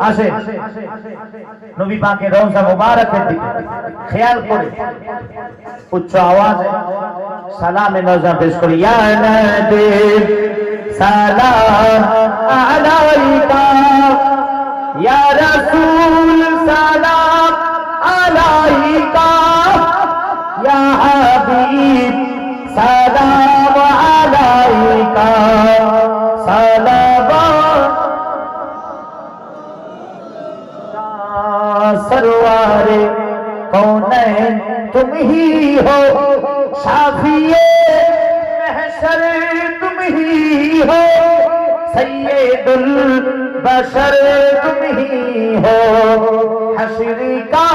আসে নবী পাকের রওজা মুবারকের দিকে খেয়াল করে উচ্চ আওয়াজে সালামে নজর পেশ করি, ইয়া নবী সালাম আলাইকা, ইয়া রাসূল সালাম আলাইকা, ইয়া হাবিব সালাম আলাইকা, सरवारे कौनैन तुम ही हो, शाफिए महशर तुम ही हो, सैयदुल बशर तुम ही हो, हश्र का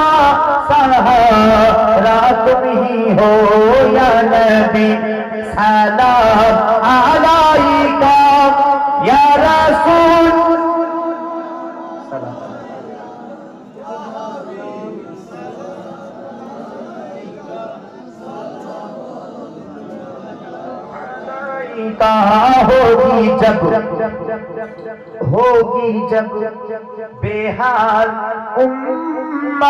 सहारा तुम ही हो, या नबी सलाम अलैका, या रसूल होगी जब बेहाल उम्मत,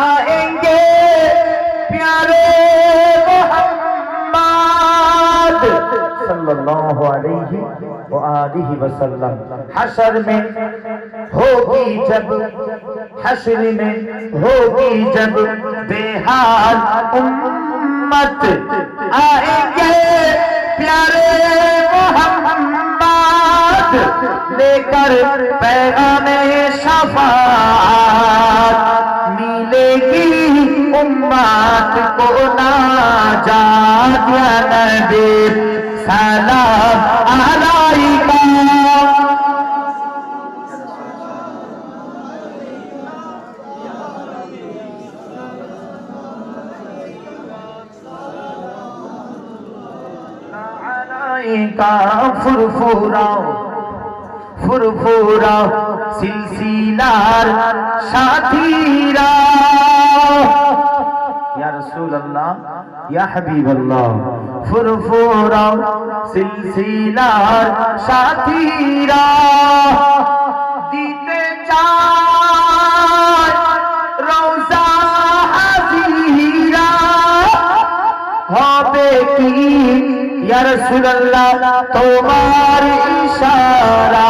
आएंगे प्यारे मोहम्मद सल्लल्लाहु अलैहि व आलिहि वसल्लम। हशर में होगी जब, हशर में होगी जब बेहाल उम्मत, आएंगे प्यारे मोहम्मद लेकर पैगामे शफाअत, मिलेगी उम्मत को नाजात, या नबी सलाम अलैका। का फुरफुरा फुरफुरा सिलसिलार साथीरा, या रसूल अल्लाह या हबीब अल्लाह, फुरफुरा सिलसिलार साथीरा, दीते चाय रोजा हाजीरा, হবে কি या रसूल अल्लाह तुम्हार इशारा,